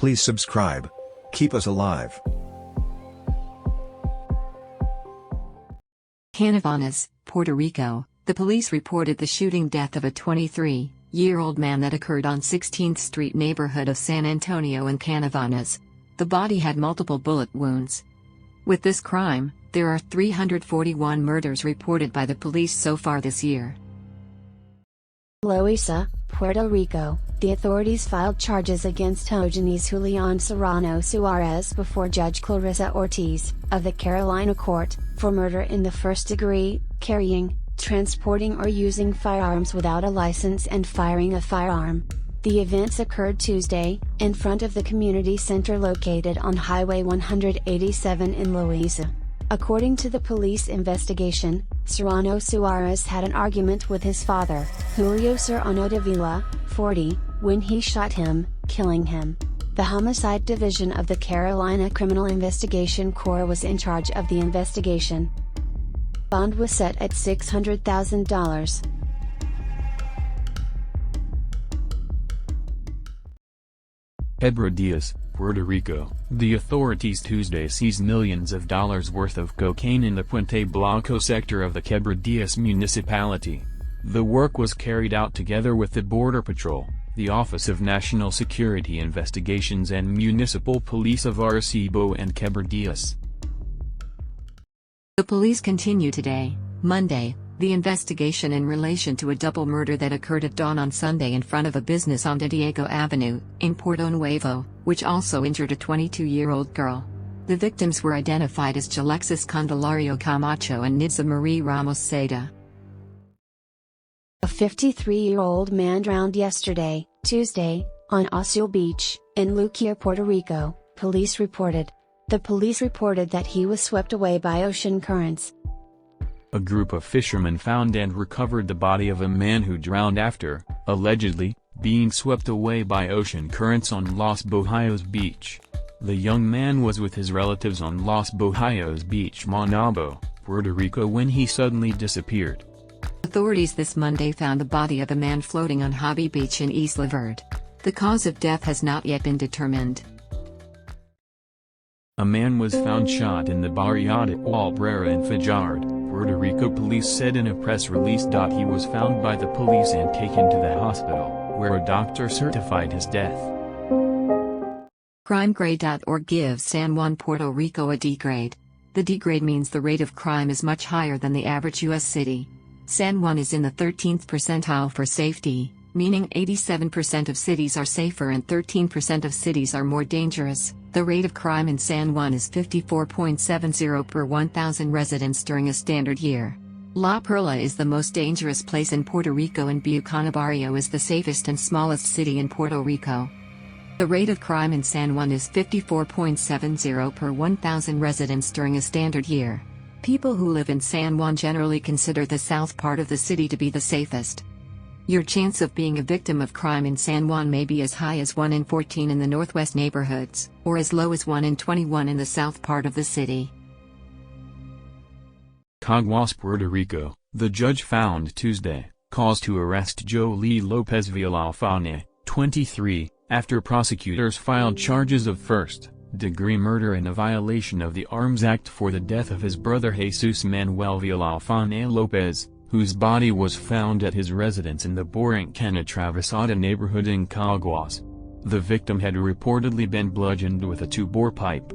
Please subscribe. Keep us alive. Ojanys, Puerto Rico. The police reported the shooting death of a 23-year-old man that occurred on 16th Street neighborhood of San Antonio in Ojanys. The body had multiple bullet wounds. With this crime, there are 341 murders reported by the police so far this year. Loiza, Puerto Rico. The authorities filed charges against Ojanys Julián Serrano Suárez before Judge Clarissa Ortiz, of the Carolina Court, for murder in the first degree, carrying, transporting or using firearms without a license and firing a firearm. The events occurred Tuesday, in front of the community center located on Highway 187 in Loiza. According to the police investigation, Serrano Suárez had an argument with his father, Julio Serrano de Vila, 40, when he shot him, killing him. The Homicide Division of the Carolina Criminal Investigation Corps was in charge of the investigation. Bond was set at $600,000. Quebradillas, Puerto Rico. The authorities Tuesday seized millions of dollars worth of cocaine in the Puente Blanco sector of the Quebradillas municipality. The work was carried out together with the Border Patrol, the Office of National Security Investigations and Municipal Police of Arecibo and Quebradillas. The police continue today, Monday, the investigation in relation to a double murder that occurred at dawn on Sunday in front of a business on De Diego Avenue, in Puerto Nuevo, which also injured a 22-year-old girl. The victims were identified as Alexis Candelario Camacho and Nitza Marie Ramos Seda. A 53-year-old man drowned yesterday, Tuesday, on Azul Beach, in Luquillo, Puerto Rico, police reported. The police reported that he was swept away by ocean currents. A group of fishermen found and recovered the body of a man who drowned after, allegedly, being swept away by ocean currents on Los Bohíos Beach. The young man was with his relatives on Los Bohíos Beach, Manuabo, Puerto Rico when he suddenly disappeared. Authorities this Monday found the body of a man floating on Hobby Beach in Isla Verde. The cause of death has not yet been determined. A man was found shot in the Barriada Obrera in Fajardo, Puerto Rico. Police said in a press release. He was found by the police and taken to the hospital, where a doctor certified his death. CrimeGrade.org gives San Juan, Puerto Rico a D grade. The D grade means the rate of crime is much higher than the average U.S. city. San Juan is in the 13th percentile for safety, meaning 87% of cities are safer and 13% of cities are more dangerous. The rate of crime in San Juan is 54.70 per 1,000 residents during a standard year. La Perla is the most dangerous place in Puerto Rico and Villafane Barrio is the safest and smallest city in Puerto Rico. The rate of crime in San Juan is 54.70 per 1,000 residents during a standard year. People who live in San Juan generally consider the south part of the city to be the safest. Your chance of being a victim of crime in San Juan may be as high as 1 in 14 in the northwest neighborhoods, or as low as 1 in 21 in the south part of the city. Caguas, Puerto Rico. The judge found Tuesday cause to arrest Jolie Lopez Villafane, 23, after prosecutors filed charges of first-degree murder and a violation of the Arms Act for the death of his brother Jesus Manuel Villafane Lopez, whose body was found at his residence in the Barranquilla Travesada neighborhood in Caguas. The victim had reportedly been bludgeoned with a 2-bore pipe.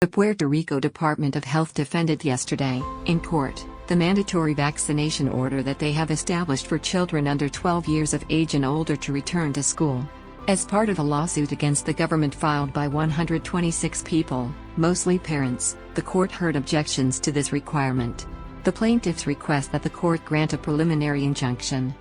The Puerto Rico Department of Health defended yesterday, in court, the mandatory vaccination order that they have established for children under 12 years of age and older to return to school. As part of a lawsuit against the government filed by 126 people, mostly parents, the court heard objections to this requirement. The plaintiffs request that the court grant a preliminary injunction.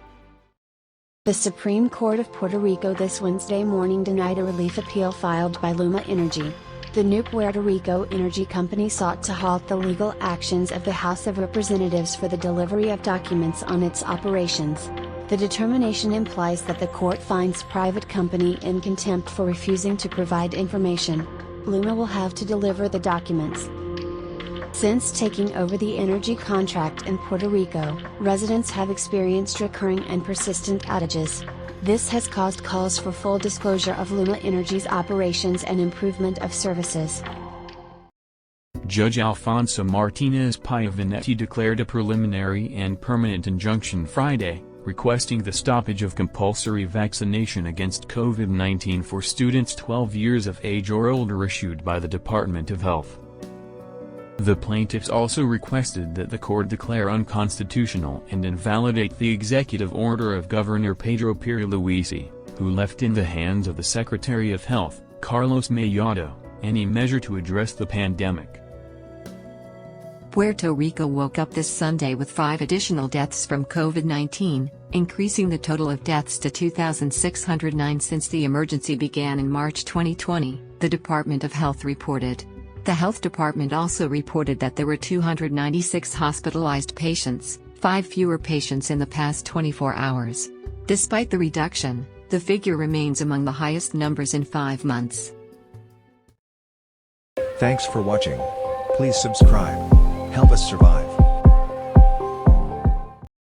The Supreme Court of Puerto Rico this Wednesday morning denied a relief appeal filed by Luma Energy. The new Puerto Rico energy company sought to halt the legal actions of the House of Representatives for the delivery of documents on its operations. The determination implies that the court finds private company in contempt for refusing to provide information. Luma will have to deliver the documents. Since taking over the energy contract in Puerto Rico, residents have experienced recurring and persistent outages. This has caused calls for full disclosure of Luma Energy's operations and improvement of services. Judge Alfonso Martinez Piavanetti declared a preliminary and permanent injunction Friday, requesting the stoppage of compulsory vaccination against COVID-19 for students 12 years of age or older issued by the Department of Health. The plaintiffs also requested that the court declare unconstitutional and invalidate the executive order of Governor Pedro Pierluisi, who left in the hands of the Secretary of Health, Carlos Mellado, any measure to address the pandemic. Puerto Rico woke up this Sunday with 5 additional deaths from COVID-19, increasing the total of deaths to 2,609 since the emergency began in March 2020, the Department of Health reported. The health department also reported that there were 296 hospitalized patients, 5 fewer patients in the past 24 hours. Despite the reduction, the figure remains among the highest numbers in 5 months. Thanks for watching. Please subscribe. Help us survive.